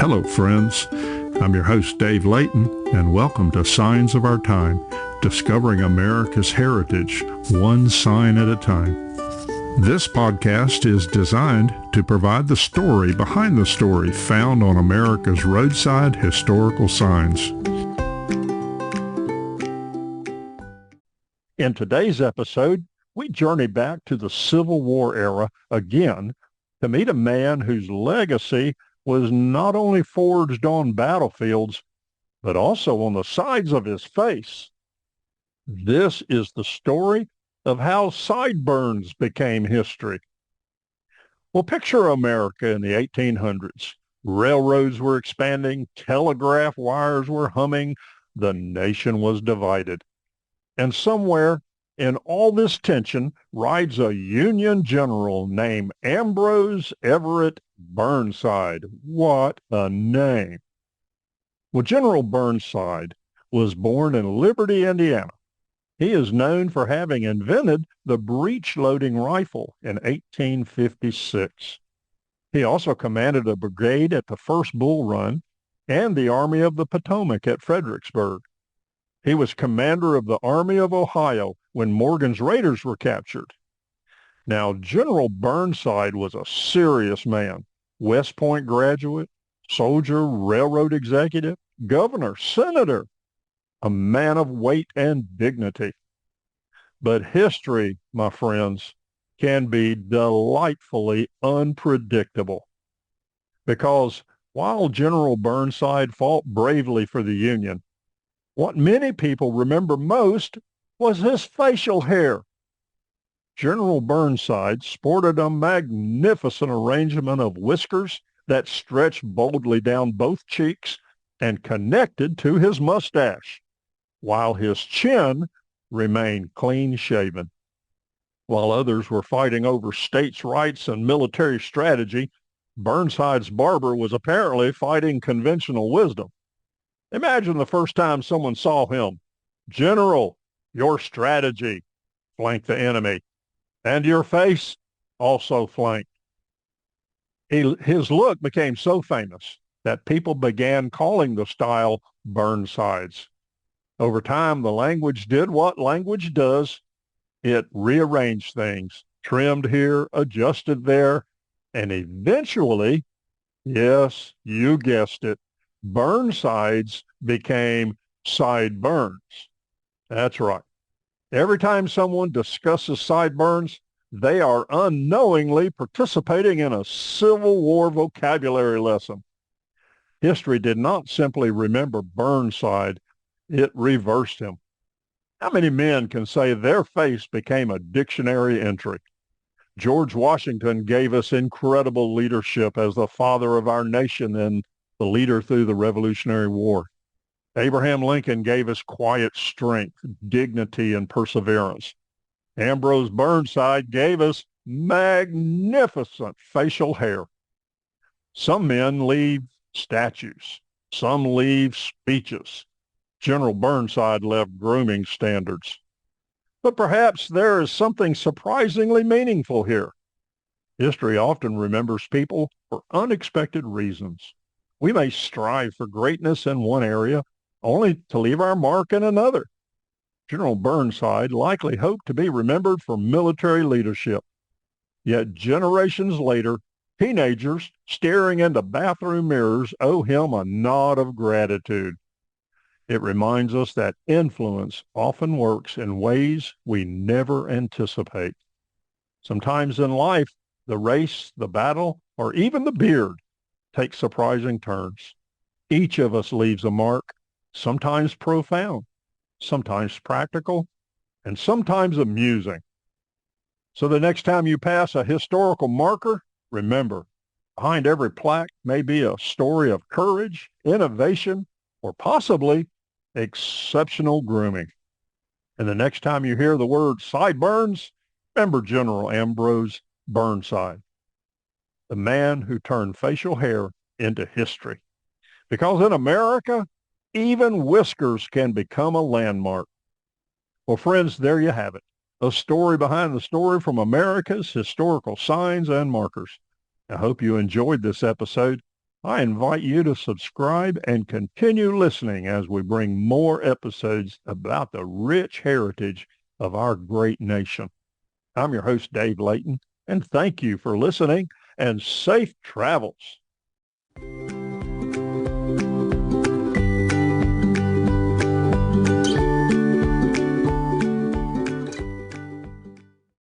Hello, friends. I'm your host, Dave Layton, and welcome to Signs of Our Time, discovering America's heritage, one sign at a time. This podcast is designed to provide the story behind the story found on America's roadside historical signs. In today's episode, we journey back to the Civil War era again to meet a man whose legacy was not only forged on battlefields, but also on the sides of his face. This is the story of how sideburns became history. Well, picture America in the 1800s. Railroads were expanding, telegraph wires were humming, the nation was divided. And somewhere in all this tension rides a Union general named Ambrose Burnside. What a name. Well, General Burnside was born in Liberty, Indiana. He is known for having invented the breech-loading rifle in 1856. He also commanded a brigade at the First Bull Run and the Army of the Potomac at Fredericksburg. He was commander of the Army of Ohio when Morgan's Raiders were captured. Now, General Burnside was a serious man, West Point graduate, soldier, railroad executive, governor, senator, a man of weight and dignity. But history, my friends, can be delightfully unpredictable. Because while General Burnside fought bravely for the Union, what many people remember most was his facial hair. General Burnside sported a magnificent arrangement of whiskers that stretched boldly down both cheeks and connected to his mustache, while his chin remained clean-shaven. While others were fighting over states' rights and military strategy, Burnside's barber was apparently fighting conventional wisdom. Imagine the first time someone saw him. "General, your strategy flanked the enemy, and your face also flanked." His look became so famous that people began calling the style Burnsides. Over time, the language did what language does. It rearranged things, trimmed here, adjusted there, and eventually, yes, you guessed it, Burnsides became sideburns. That's right. Every time someone discusses sideburns, they are unknowingly participating in a Civil War vocabulary lesson. History did not simply remember Burnside, it reversed him. How many men can say their face became a dictionary entry? George Washington gave us incredible leadership as the father of our nation and the leader through the Revolutionary War. Abraham Lincoln gave us quiet strength, dignity, and perseverance. Ambrose Burnside gave us magnificent facial hair. Some men leave statues. Some leave speeches. General Burnside left grooming standards. But perhaps there is something surprisingly meaningful here. History often remembers people for unexpected reasons. We may strive for greatness in one area, only to leave our mark in another. General Burnside likely hoped to be remembered for military leadership. Yet generations later, teenagers staring into bathroom mirrors owe him a nod of gratitude. It reminds us that influence often works in ways we never anticipate. Sometimes in life, the race, the battle, or even the beard take surprising turns. Each of us leaves a mark, sometimes profound, sometimes practical, and sometimes amusing. So the next time you pass a historical marker, remember, behind every plaque may be a story of courage, innovation, or possibly exceptional grooming. And the next time you hear the word sideburns, remember General Ambrose Burnside, the man who turned facial hair into history. Because in America, even whiskers can become a landmark. Well, friends, there you have it. A story behind the story from America's historical signs and markers. I hope you enjoyed this episode. I invite you to subscribe and continue listening as we bring more episodes about the rich heritage of our great nation. I'm your host, Dave Layton, and thank you for listening and safe travels.